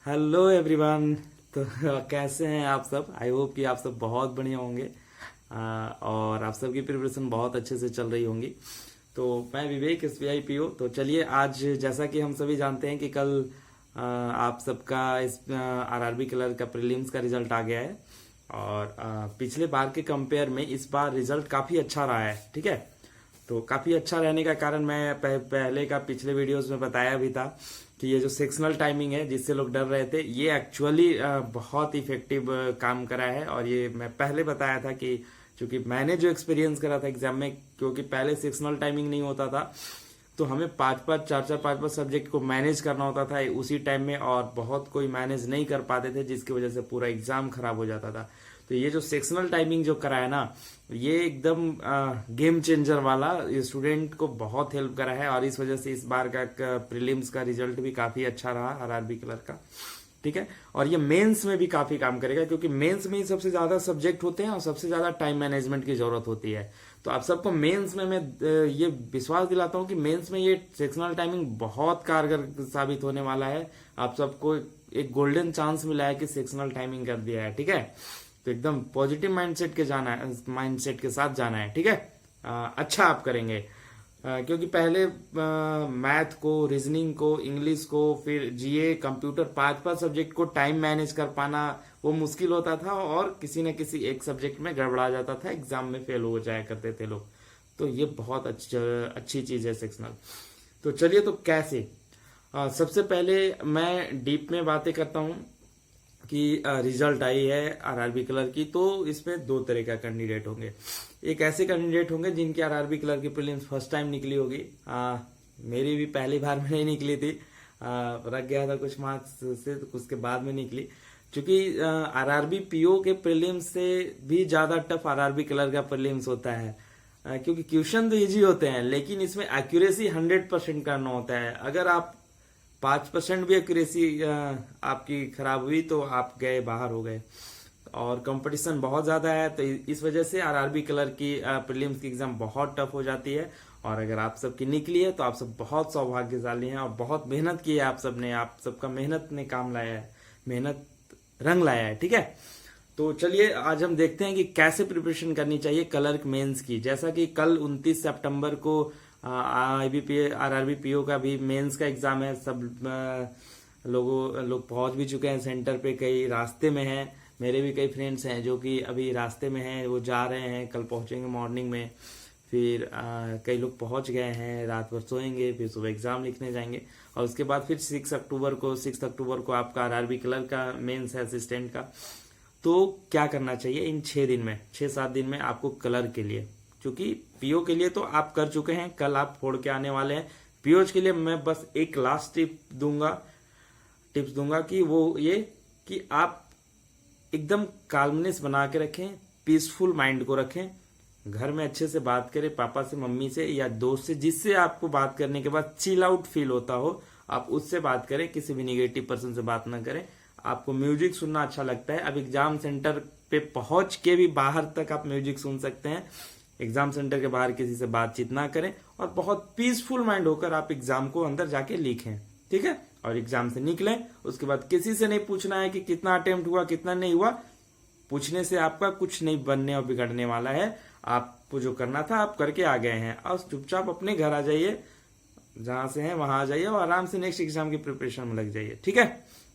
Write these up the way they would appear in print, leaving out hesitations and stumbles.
Hello everyone. तो कैसे हैं आप सब? आई होप कि आप सब बहुत बढ़िया होंगे। और आप सबकी प्रिपरेशन बहुत अच्छे से चल रही होंगी। तो मैं विवेक SBI PO। तो चलिए आज जैसा कि हम सभी जानते हैं कि कल आप सबका इस RRB क्लर्क का प्रीलिम्स का रिजल्ट आ गया है। और पिछले बार के कंपेयर में इस बार रिजल्ट काफ़ी अच्छा रहा है। ठीक है। तो काफ़ी अच्छा रहने का कारण मैं पहले का पिछले वीडियोस में बताया भी था कि ये जो सेक्शनल टाइमिंग है जिससे लोग डर रहे थे, ये एक्चुअली बहुत इफेक्टिव काम करा है। और ये मैं पहले बताया था कि चूंकि मैंने जो एक्सपीरियंस करा था एग्जाम में, क्योंकि पहले सेक्शनल टाइमिंग नहीं होता था तो हमें पाँच पाँच सब्जेक्ट को मैनेज करना होता था उसी टाइम में, और बहुत कोई मैनेज नहीं कर पाते थे जिसकी वजह से पूरा एग्जाम खराब हो जाता था। तो ये जो सेक्शनल टाइमिंग जो करा है ना, ये एकदम गेम चेंजर वाला स्टूडेंट को बहुत हेल्प करा है। और इस वजह से इस बार का प्रीलिम्स का रिजल्ट भी काफी अच्छा रहा RRB क्लर्क का। ठीक है। और ये मेंस में भी काफी काम करेगा, क्योंकि मेंस में ही सबसे ज्यादा सब्जेक्ट होते हैं और सबसे ज्यादा टाइम मैनेजमेंट की जरूरत होती है। तो आप सबको मेंस में मैं ये विश्वास दिलाता हूँ कि मेंस में ये सेक्शनल टाइमिंग बहुत कारगर साबित होने वाला है। आप सबको एक गोल्डन चांस मिला है कि सेक्शनल टाइमिंग कर दिया है। ठीक है। तो एकदम पॉजिटिव माइंडसेट के जाना है, माइंडसेट के साथ जाना है। ठीक है। अच्छा आप करेंगे। क्योंकि पहले मैथ को, रीजनिंग को, इंग्लिश को, फिर GA, कंप्यूटर, पांच पांच सब्जेक्ट को टाइम मैनेज कर पाना वो मुश्किल होता था, और किसी न किसी एक सब्जेक्ट में गड़बड़ा जाता था, एग्जाम में फेल हो जाया करते थे लोग। तो ये बहुत अच्छी चीज है सेक्शनल। तो चलिए, तो कैसे सबसे पहले मैं डीप में बातें करता हूँ कि रिजल्ट आई है RRB क्लर्क की। तो इसमें दो तरह का कैंडिडेट होंगे। एक ऐसे कैंडिडेट होंगे जिनकी RRB क्लर्क की प्रीलिम्स फर्स्ट टाइम निकली होगी। मेरी भी पहली बार में नहीं निकली थी, रख गया था कुछ मार्क्स से, तो उसके बाद में निकली। क्योंकि RRB PO के प्रीलिम्स से भी ज्यादा टफ RRB क्लर्क का प्रीलिम्स होता है। क्योंकि क्वेश्चन तो इजी होते हैं, लेकिन इसमें एक्यूरेसी 100% करना होता है। अगर आप 5% भी एक्यूरेसी आपकी खराब हुई तो आप गए, बाहर हो गए। और कंपटीशन बहुत ज्यादा है, तो इस वजह से RRB क्लर्क की प्रीलिम्स की एग्जाम बहुत टफ हो जाती है। और अगर आप सबकी निकली है तो आप सब बहुत सौभाग्यशाली हैं और बहुत मेहनत की है आप सब ने। आप सबका मेहनत ने काम लाया है, मेहनत रंग लाया है। ठीक है। तो चलिए आज हम देखते हैं कि कैसे प्रिपरेशन करनी चाहिए क्लर्क मेंस की। जैसा कि कल 29 सितंबर को IBP RRB PO का भी मेंस का एग्जाम है। सब लोग पहुंच भी चुके हैं सेंटर पे, कई रास्ते में हैं। मेरे भी कई फ्रेंड्स हैं जो कि अभी रास्ते में हैं, वो जा रहे हैं, कल पहुंचेंगे मॉर्निंग में। फिर कई लोग पहुंच गए हैं, रात भर सोएंगे, फिर सुबह एग्जाम लिखने जाएंगे। और उसके बाद फिर 6 अक्टूबर को आपका RRB क्लर्क का मेंस है, असिस्टेंट का। तो क्या करना चाहिए इन 6-7 दिन में आपको क्लर्क के लिए? क्योंकि PO के लिए तो आप कर चुके हैं, कल आप फोड़ के आने वाले हैं। POs के लिए मैं बस एक लास्ट टिप्स दूंगा कि वो ये कि आप एकदम काल्मनेस बना के रखें, पीसफुल माइंड को रखें। घर में अच्छे से बात करें, पापा से, मम्मी से या दोस्त से, जिससे आपको बात करने के बाद चिल आउट फील होता हो, आप उससे बात करें। किसी भी निगेटिव पर्सन से बात ना करें। आपको म्यूजिक सुनना अच्छा लगता है, अब एग्जाम सेंटर पे पहुंच के भी बाहर तक आप म्यूजिक सुन सकते हैं। एग्जाम सेंटर के बाहर किसी से बातचीत ना करें, और बहुत पीसफुल माइंड होकर आप एग्जाम को अंदर जाके लिखें। ठीक है। और एग्जाम से निकलें, उसके बाद किसी से नहीं पूछना है कि कितना अटेम्प्ट हुआ, कितना नहीं हुआ। पूछने से आपका कुछ नहीं बनने और बिगड़ने वाला है। आपको जो करना था आप करके आ गए हैं, और चुपचाप अपने घर आ जाइए, जहां से हैं वहां आ जाइए, और आराम से नेक्स्ट एग्जाम की प्रिपरेशन में लग जाइए। ठीक है।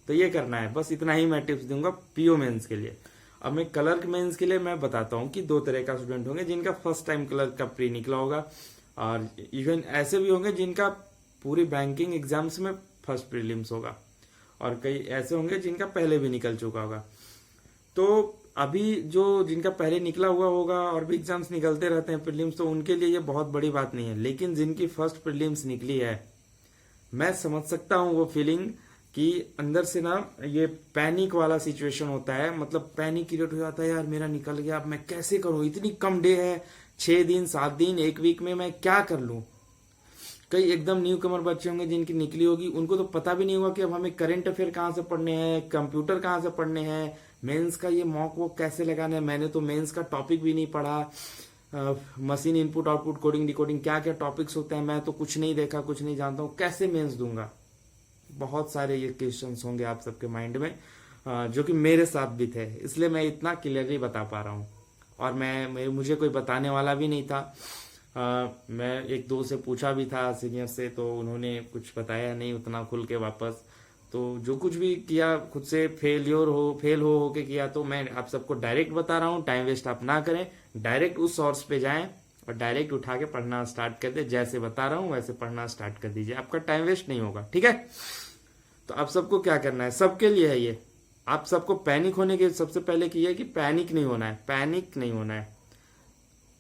तो ये करना है, बस इतना ही मैं टिप्स दूंगा PO मेंस के लिए। अब मैं क्लर्क मेंस के लिए मैं बताता हूँ कि दो तरह का स्टूडेंट होंगे जिनका फर्स्ट टाइम क्लर्क का प्री निकला होगा, और इवन ऐसे भी होंगे जिनका पूरी बैंकिंग एग्जाम्स में फर्स्ट प्रीलिम्स होगा, और कई ऐसे होंगे जिनका पहले भी निकल चुका होगा। तो अभी जो जिनका पहले निकला हुआ होगा और भी एग्जाम्स निकलते रहते हैं प्रीलिम्स, तो उनके लिए ये बहुत बड़ी बात नहीं है। लेकिन जिनकी फर्स्ट प्रीलिम्स निकली है, मैं समझ सकता हूँ वो फीलिंग कि अंदर से ना ये पैनिक वाला सिचुएशन होता है। मतलब पैनिक क्रिएट हो जाता है, यार मेरा निकल गया, अब मैं कैसे करूं, इतनी कम डे है, 6 दिन 7 दिन 1 वीक में मैं क्या कर लूं। कई एकदम न्यू कमर बच्चे होंगे जिनकी निकली होगी, उनको तो पता भी नहीं होगा कि अब हमें करंट अफेयर कहाँ से पढ़ने हैं, कंप्यूटर कहाँ से पढ़ने हैं, मेंस का ये मॉक वॉक कैसे लगाना है। मैंने तो मेंस का टॉपिक भी नहीं पढ़ा, machine input output coding decoding क्या क्या टॉपिक्स होते हैं, मैं तो कुछ नहीं देखा, कुछ नहीं जानता हूँ, कैसे मेंस दूंगा। बहुत सारे ये क्वेश्चंस होंगे आप सबके माइंड में, जो कि मेरे साथ भी थे, इसलिए मैं इतना क्लियरली बता पा रहा हूँ। और मुझे कोई बताने वाला भी नहीं था। मैं एक दो से पूछा भी था सीनियर से, तो उन्होंने कुछ बताया नहीं उतना खुल के वापस। तो जो कुछ भी किया खुद से फेल हो के किया, तो मैं आप सबको डायरेक्ट बता रहा हूँ। टाइम वेस्ट आप ना करें, डायरेक्ट उस सोर्स पे जाएं और डायरेक्ट उठा के पढ़ना स्टार्ट कर दे। जैसे बता रहा हूँ वैसे पढ़ना स्टार्ट कर दीजिए, आपका टाइम वेस्ट नहीं होगा। ठीक है, तो आप सबको क्या करना है, सबके लिए है ये। आप सबको पैनिक होने के सबसे पहले की है कि पैनिक नहीं होना है, पैनिक नहीं होना है।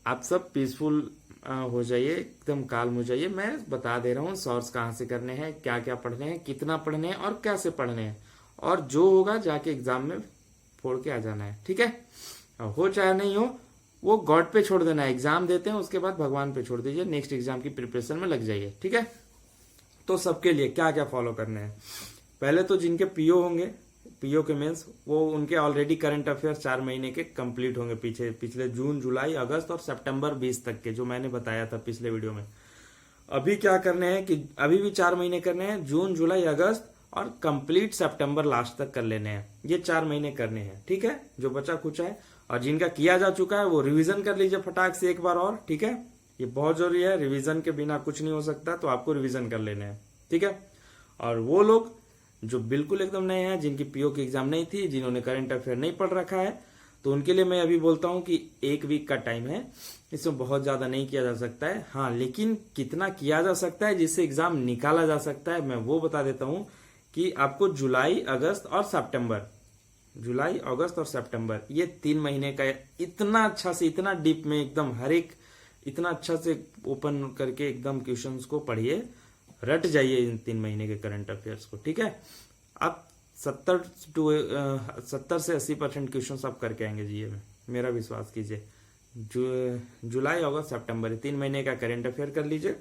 आप सब पीसफुल हो जाइए, एकदम काल्म हो जाइए। मैं बता दे रहा हूँ सोर्स कहाँ से करने हैं, क्या क्या पढ़ने हैं, कितना पढ़ने हैं और कैसे पढ़ने हैं, और जो होगा जाके एग्जाम में फोड़ के आ जाना है। ठीक है, हो चाहे नहीं हो वो गॉड पे छोड़ देना है। एग्जाम देते हैं उसके बाद भगवान पे छोड़ दीजिए, नेक्स्ट एग्जाम की प्रिपरेशन में लग जाइए। ठीक है, तो सबके लिए क्या क्या फॉलो करने हैं, पहले तो जिनके पीओ होंगे, पीओ के मेंस, वो उनके ऑलरेडी करंट अफेयर्स 4 महीने के कंप्लीट होंगे, पिछले जून जुलाई अगस्त और सितंबर 20 तक के, जो मैंने बताया था पिछले वीडियो में। अभी क्या करने हैं कि अभी भी 4 महीने करने हैं, जून जुलाई अगस्त और कंप्लीट सितंबर लास्ट तक कर लेने हैं। ये 4 महीने करने हैं। ठीक है, जो बचा खुचा है और जिनका किया जा चुका है वो रिवीजन कर लीजिए फटाक से एक बार और। ठीक है, ये बहुत जरूरी है, रिवीजन के बिना कुछ नहीं हो सकता, तो आपको रिवीजन कर लेने हैं। ठीक है, और वो लोग जो बिल्कुल एकदम नए हैं, जिनकी पीओ की एग्जाम नहीं थी, जिन्होंने करंट अफेयर नहीं पढ़ रखा है, तो उनके लिए मैं अभी बोलता हूं कि 1 वीक का टाइम है, इसमें बहुत ज्यादा नहीं किया जा सकता है। हाँ, लेकिन कितना किया जा सकता है जिससे एग्जाम निकाला जा सकता है, मैं वो बता देता हूं कि आपको जुलाई अगस्त और सितंबर ये 3 महीने का इतना अच्छा से, इतना डीप में एकदम हर एक इतना अच्छा से ओपन करके एकदम क्वेश्चंस को पढ़िए, रट जाइए इन 3 महीने के करंट अफेयर्स को। ठीक है, आप 70 से 80% क्वेश्चन आप करके आएंगे जीए में, मेरा विश्वास कीजिए। जुलाई अगस्त सितंबर 3 महीने का करंट अफेयर कर लीजिए।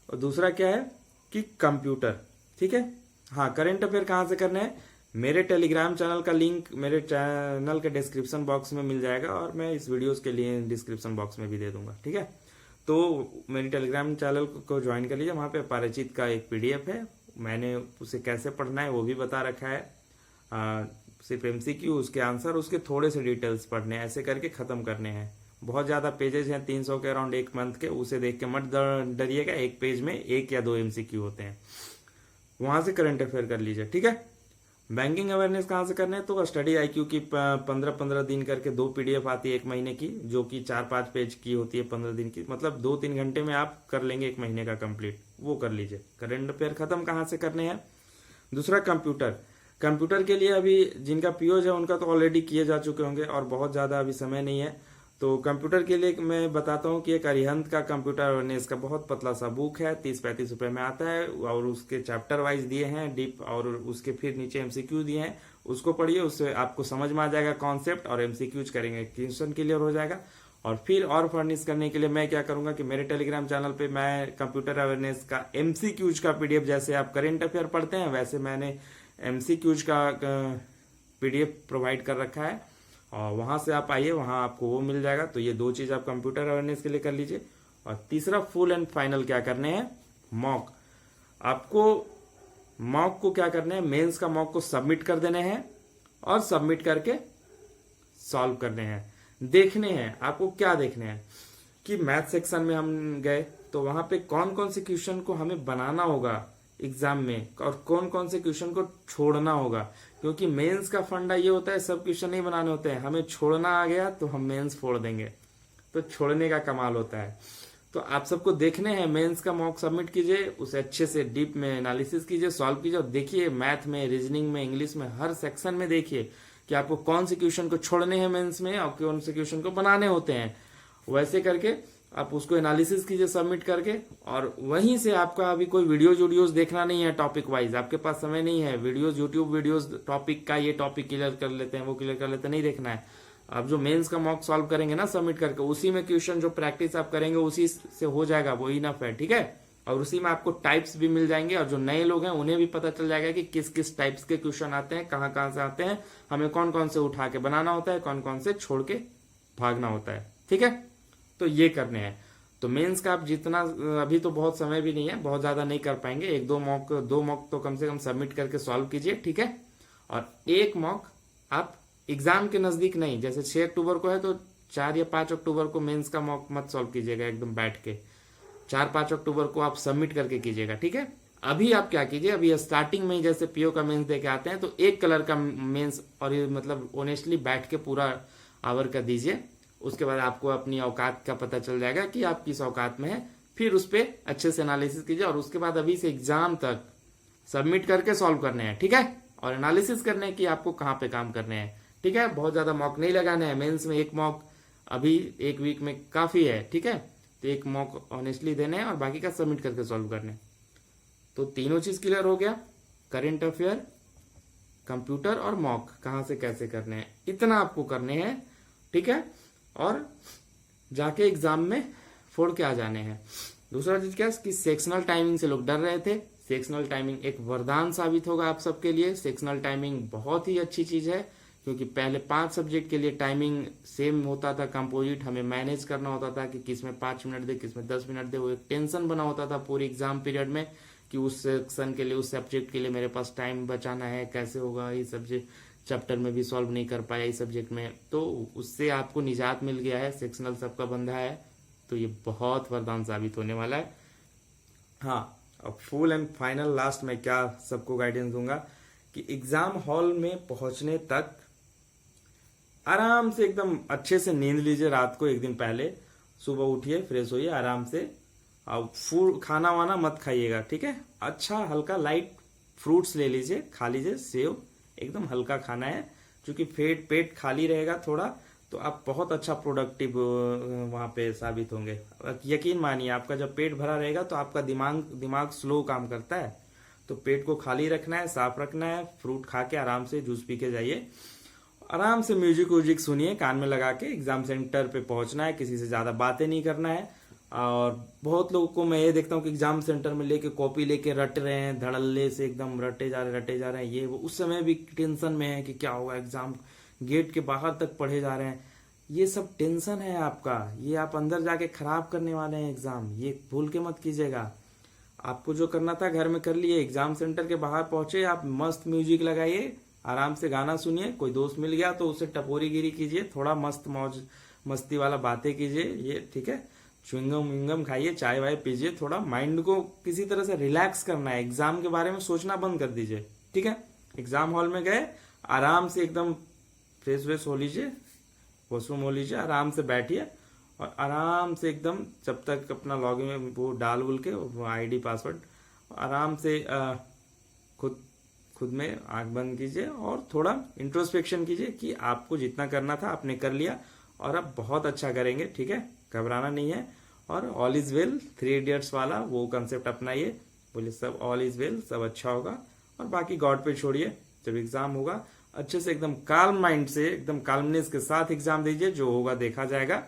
और दूसरा क्या है कि कंप्यूटर। ठीक है, हाँ, करंट अफेयर कहाँ से करना है, मेरे टेलीग्राम चैनल का लिंक मेरे चैनल के डिस्क्रिप्शन बॉक्स में मिल जाएगा, और मैं इस वीडियोस के लिए डिस्क्रिप्शन बॉक्स में भी दे दूंगा। ठीक है, तो मेरी टेलीग्राम चैनल को ज्वाइन कर लीजिए, वहां पे पारिचित का एक पीडीएफ है, मैंने उसे कैसे पढ़ना है वो भी बता रखा है। सिर्फ एमसीक्यू, उसके आंसर, उसके थोड़े से डिटेल्स पढ़ने हैं, ऐसे करके खत्म करने हैं। बहुत ज्यादा पेजेस हैं, 300 के अराउंड 1 मंथ के, उसे देख के मत डरिएगा, एक पेज में 1 या 2 एमसीक्यू होते हैं, वहां से करंट अफेयर कर लीजिए। ठीक है, बैंकिंग अवेयरनेस कहाँ से करने हैं, तो स्टडी आईक्यू की 15-15 दिन करके 2 पीडीएफ आती है 1 महीने की, जो कि 4-5 पेज की होती है 15 दिन की, मतलब 2-3 घंटे में आप कर लेंगे 1 महीने का कंप्लीट, वो कर लीजिए। करंट अफेयर खत्म। कहाँ से करने हैं, दूसरा कंप्यूटर के लिए अभी जिनका पीओज है उनका तो ऑलरेडी किए जा चुके होंगे और बहुत ज्यादा अभी समय नहीं है, तो कंप्यूटर के लिए मैं बताता हूँ कि एक अरिहंत का कंप्यूटर अवेयरनेस का बहुत पतला सा बुक है, 30-35 रुपए में आता है, और उसके चैप्टर वाइज दिए हैं डीप, और उसके फिर नीचे एमसीक्यू दिए हैं, उसको पढ़िए, उससे आपको समझ में आ जाएगा कॉन्सेप्ट, और एमसीक्यूज करेंगे, क्वेश्चन क्लियर हो जाएगा। और फिर और फर्निश करने के लिए मैं क्या करूंगा कि मेरे टेलीग्राम चैनल पे मैं कंप्यूटर अवेयरनेस का एमसीक्यूज का पीडीएफ, जैसे आप करेंट अफेयर पढ़ते हैं वैसे मैंने एमसीक्यूज का पीडीएफ प्रोवाइड कर रखा है, और वहां से आप आइए, वहां आपको वो मिल जाएगा। तो ये 2 चीज आप कंप्यूटर अवेयरनेस के लिए कर लीजिए। और तीसरा फुल एंड फाइनल क्या करने हैं, मॉक। आपको मॉक को क्या करना है, मेंस का मॉक को सबमिट कर देने हैं, और सबमिट करके सॉल्व करने हैं। देखने हैं आपको, क्या देखने हैं कि मैथ सेक्शन में हम गए तो वहां पे कौन कौन से क्वेश्चन को हमें बनाना होगा एग्जाम में, और कौन कौन से क्वेश्चन को छोड़ना होगा, क्योंकि मेंस का फंडा ये होता है सब क्वेश्चन नहीं बनाने होते हैं, हमें छोड़ना आ गया तो हम मेंस फोड़ देंगे, तो छोड़ने का कमाल होता है। तो आप सबको देखने हैं, मेंस का मॉक सबमिट कीजिए, उसे अच्छे से डीप में एनालिसिस कीजिए, सॉल्व कीजिए, और देखिए मैथ में, रीजनिंग में, इंग्लिश में, हर सेक्शन में देखिए कि आपको कौन से क्वेश्चन को छोड़ने हैं मेंस में और कौन से क्वेश्चन को बनाने होते हैं। वैसे करके आप उसको एनालिसिस कीजिए सबमिट करके, और वहीं से आपका अभी कोई वीडियोज देखना नहीं है टॉपिक वाइज, आपके पास समय नहीं है वीडियोज, यूट्यूब वीडियोज टॉपिक का, ये टॉपिक क्लियर कर लेते हैं, वो क्लियर कर लेते हैं, नहीं देखना है। आप जो मेंस का मॉक सॉल्व करेंगे ना सबमिट करके, उसी में क्वेश्चन जो प्रैक्टिस आप करेंगे उसी से हो जाएगा, वो इनफ है। ठीक है, और उसी में आपको टाइप्स भी मिल जाएंगे, और जो नए लोग हैं उन्हें भी पता चल जाएगा कि किस किस टाइप्स के क्वेश्चन आते हैं, कहाँ कहाँ से आते हैं, हमें कौन कौन से उठा के बनाना होता है, कौन कौन से छोड़ के भागना होता है। ठीक है, तो ये करने हैं। तो मेंस का आप जितना, अभी तो बहुत समय भी नहीं है, बहुत ज्यादा नहीं कर पाएंगे, एक दो मॉक तो कम से कम सबमिट करके सॉल्व कीजिए, ठीक है। और एक मॉक आप एग्जाम के नजदीक नहीं, जैसे 6 अक्टूबर को है तो 4 या 5 अक्टूबर को मेंस का मॉक मत सॉल्व कीजिएगा एकदम बैठ के, 4-5 अक्टूबर को आप सबमिट करके कीजिएगा, ठीक है। अभी आप क्या कीजिए, अभी स्टार्टिंग में ही जैसे पीओ का मेंस देके आते हैं तो एक कलर का मेंस, और ये मतलब ऑनेस्टली बैठ के पूरा आवर का दीजिए। उसके बाद आपको अपनी औकात का पता चल जाएगा कि आप किस औकात में है, फिर उस पर अच्छे से एनालिसिस कीजिए। और उसके बाद अभी से एग्जाम तक सबमिट करके सॉल्व करने हैं, ठीक है, और एनालिसिस करने हैं कि आपको कहाँ पे काम करने हैं, ठीक है। बहुत ज्यादा मॉक नहीं लगाने हैं, मेंस में एक मॉक अभी एक वीक में काफी है, ठीक है। तो एक मॉक ऑनेस्टली देने हैं और बाकी का सबमिट करके सॉल्व करने हैं। तो तीनों चीज क्लियर हो गया, करेंट अफेयर, कंप्यूटर और मॉक कहाँ से कैसे करने हैं, इतना आपको करने हैं, ठीक है। और जाके एग्जाम में फोड़ के आ जाने हैं। दूसरा चीज क्या है कि सेक्शनल टाइमिंग से लोग डर रहे थे, सेक्शनल टाइमिंग एक वरदान साबित होगा आप सबके लिए। सेक्शनल टाइमिंग बहुत ही अच्छी चीज है, क्योंकि पहले 5 सब्जेक्ट के लिए टाइमिंग सेम होता था, कंपोजिट, हमें मैनेज करना होता था कि किस में 5 मिनट दे, किस में 10 मिनट दे। वो एक टेंशन बना होता था पूरी एग्जाम पीरियड में कि उस सेक्शन के लिए, उस सब्जेक्ट के लिए मेरे पास टाइम बचाना है, कैसे होगा, ये सब्जेक्ट चैप्टर में भी सॉल्व नहीं कर पाया इस सब्जेक्ट में। तो उससे आपको निजात मिल गया है, सेक्शनल सबका बंधा है, तो ये बहुत वरदान साबित होने वाला है। हाँ, अब फुल एंड फाइनल लास्ट में क्या सबको गाइडेंस दूंगा कि एग्जाम हॉल में पहुंचने तक आराम से एकदम अच्छे से नींद लीजिए रात को, एक दिन पहले। सुबह उठिए, फ्रेश होइए आराम से, और फूड खाना वाना मत खाइएगा, ठीक है। अच्छा हल्का लाइट फ्रूट्स ले लीजिए, खा लीजिए, सेव, एकदम हल्का खाना है, क्योंकि पेट खाली रहेगा थोड़ा तो आप बहुत अच्छा प्रोडक्टिव वहां पे साबित होंगे। यकीन मानिए, आपका जब पेट भरा रहेगा तो आपका दिमाग स्लो काम करता है। तो पेट को खाली रखना है, साफ रखना है, फ्रूट खा के आराम से जूस पी के जाइए, आराम से म्यूजिक व्यूजिक सुनिए कान में लगा के, एग्जाम सेंटर पे पहुंचना है, किसी से ज्यादा बातें नहीं करना है। और बहुत लोगों को मैं ये देखता हूँ कि एग्जाम सेंटर में लेके कॉपी लेके रट रहे हैं, धड़ल्ले से एकदम रटे जा रहे हैं, ये वो, उस समय भी टेंशन में है कि क्या होगा, एग्जाम गेट के बाहर तक पढ़े जा रहे हैं। ये सब टेंशन है आपका, ये आप अंदर जाके खराब करने वाले हैं एग्जाम, ये भूल के मत कीजिएगा। आपको जो करना था घर में कर लिए, एग्जाम सेंटर के बाहर पहुंचे, आप मस्त म्यूजिक लगाइए, आराम से गाना सुनिए, कोई दोस्त मिल गया तो उससे टपोरीगिरी कीजिए, थोड़ा मस्त मौज मस्ती वाला बातें कीजिए, ये ठीक है। च्युइंगम विंगम खाइए, चाय वाय पीजिए, थोड़ा माइंड को किसी तरह से रिलैक्स करना है, एग्जाम के बारे में सोचना बंद कर दीजिए, ठीक है। एग्जाम हॉल में गए, आराम से एकदम फ्रेश हो लीजिए, वॉशरूम हो लीजिए, आराम से बैठिए और आराम से एकदम जब तक अपना लॉगिन में वो डाल बुल के आईडी पासवर्ड आराम से खुद में आंख बंद कीजिए और थोड़ा इंट्रोस्पेक्शन कीजिए कि आपको जितना करना था आपने कर लिया और अब बहुत अच्छा करेंगे, ठीक है, घबराना नहीं है। और ऑल इज वेल, 3 इडियट्स वाला वो कंसेप्ट अपनाइए, बोले सब ऑल इज वेल, सब अच्छा होगा और बाकी गॉड पे छोड़िए। जब एग्जाम होगा अच्छे से एकदम काल्म माइंड से, एकदम काल्मनेस के साथ एग्जाम दीजिए, जो होगा देखा जाएगा,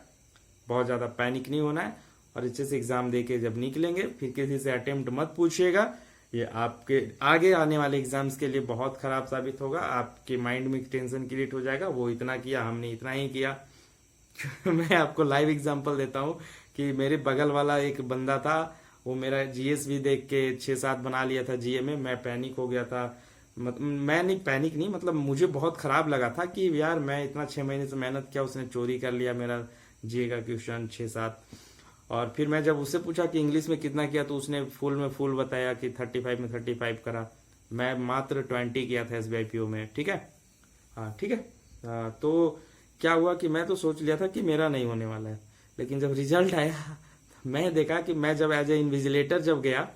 बहुत ज्यादा पैनिक नहीं होना है। और अच्छे से एग्जाम देके जब निकलेंगे फिर किसी से अटेम्प्ट मत पूछिएगा, ये आपके आगे आने वाले एग्जाम्स के लिए बहुत खराब साबित होगा, आपके माइंड में टेंशन क्रिएट हो जाएगा, वो इतना किया हमने इतना ही किया। मैं आपको लाइव एग्जांपल देता हूँ कि मेरे बगल वाला एक बंदा था, वो मेरा जीएस भी देख के 6-7 बना लिया था जीए में, मैं पैनिक हो गया था। मैं नहीं पैनिक नहीं, मतलब मुझे बहुत खराब लगा था कि यार मैं इतना 6 महीने से मेहनत किया, उसने चोरी कर लिया मेरा जीए का क्वेश्चन 6-7। और फिर मैं जब उससे पूछा कि इंग्लिश में कितना किया तो उसने फुल में फुल बताया कि 35 में 35 करा, मैं मात्र 20 किया था एसबीआई पीओ में, ठीक है। हाँ ठीक है। तो क्या हुआ कि मैं तो सोच लिया था कि मेरा नहीं होने वाला है, लेकिन जब रिजल्ट आया मैं देखा कि मैं जब एज ए इन्विजिलेटर जब गया,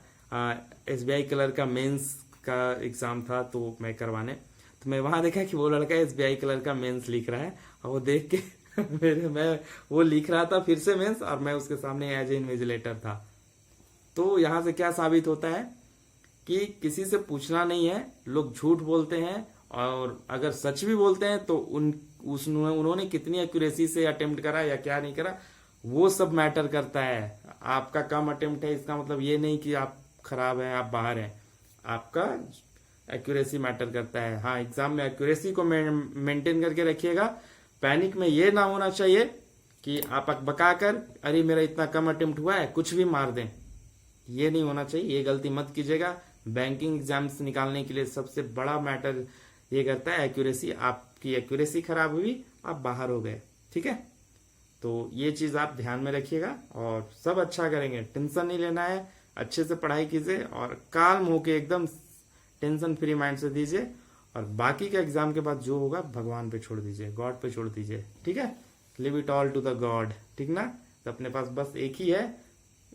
एसबीआई क्लर्क का मेंस का एग्जाम था तो मैं करवाने, तो मैं वहां देखा कि वो लड़का एसबीआई क्लर्क का मेंस लिख रहा है, और वो देख के मैं वो लिख रहा था फिर से मेंस, और मैं उसके सामने एज ए इन्विजिलेटर था। तो यहाँ से क्या साबित होता है कि किसी से पूछना नहीं है, लोग झूठ बोलते हैं, और अगर सच भी बोलते हैं तो उन्होंने कितनी एक्यूरेसी से अटेम्प्ट करा या क्या नहीं करा, वो सब मैटर करता है। आपका कम अटेम्प्ट है इसका मतलब ये नहीं कि आप खराब हैं, आप बाहर हैं, आपका एक्यूरेसी मैटर करता है। हाँ, एग्जाम में एक्यूरेसी को मेंटेन करके रखिएगा। पैनिक में ये ना होना चाहिए कि आप बका कर अरे मेरा इतना कम अटेम्प्ट हुआ है कुछ भी मार दें, ये नहीं होना चाहिए, ये गलती मत कीजिएगा। बैंकिंग एग्जाम्स निकालने के लिए सबसे बड़ा मैटर ये करता है एक्यूरेसी। आपकी एक्यूरेसी खराब हुई, आप बाहर हो गए, ठीक है। तो ये चीज आप ध्यान में रखिएगा और सब अच्छा करेंगे, टेंशन नहीं लेना है, अच्छे से पढ़ाई कीजिए और काल्म होके एकदम टेंशन फ्री माइंड से दीजिए। और बाकी का एग्जाम के बाद जो होगा भगवान पे छोड़ दीजिए, गॉड पे छोड़ दीजिए, ठीक है। Leave it all to the God, ठीक ना। तो अपने पास बस एक ही है,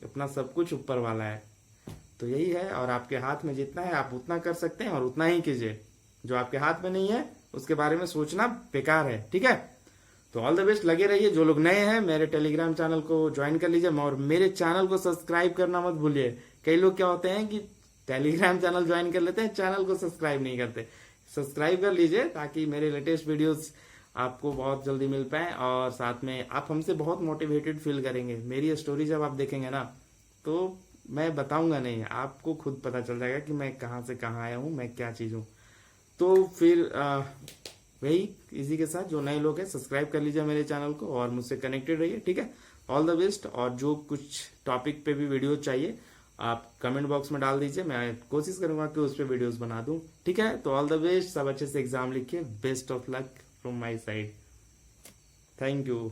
अपना सब कुछ ऊपर वाला है, तो यही है। और आपके हाथ में जितना है आप उतना कर सकते हैं और उतना ही कीजिए। जो आपके हाथ में नहीं है उसके बारे में सोचना बेकार है, ठीक है। तो ऑल द बेस्ट, लगे रहिए। जो लोग नए हैं मेरे टेलीग्राम चैनल को ज्वाइन कर लीजिए और मेरे चैनल को सब्सक्राइब करना मत भूलिए। कई लोग क्या होते हैं कि टेलीग्राम चैनल ज्वाइन कर लेते हैं, चैनल को सब्सक्राइब नहीं करते। सब्सक्राइब कर लीजिए ताकि मेरे लेटेस्ट वीडियोस आपको बहुत जल्दी मिल पाए और साथ में आप हमसे बहुत मोटिवेटेड फील करेंगे। मेरी स्टोरी जब आप देखेंगे ना तो मैं बताऊंगा नहीं, आपको खुद पता चल जाएगा कि मैं कहाँ से कहाँ आया हूँ, मैं क्या चीज हूँ। तो फिर वही इसी के साथ जो नए लोग हैं सब्सक्राइब कर लीजिए मेरे चैनल को और मुझसे कनेक्टेड रहिए, ठीक है। All the best. और जो कुछ टॉपिक पे भी वीडियो चाहिए आप कमेंट बॉक्स में डाल दीजिए, मैं कोशिश करूंगा कि उस पर वीडियोस बना दूं, ठीक है। तो ऑल द बेस्ट, सब अच्छे से एग्जाम लिखिए, best of luck from my side, thank you.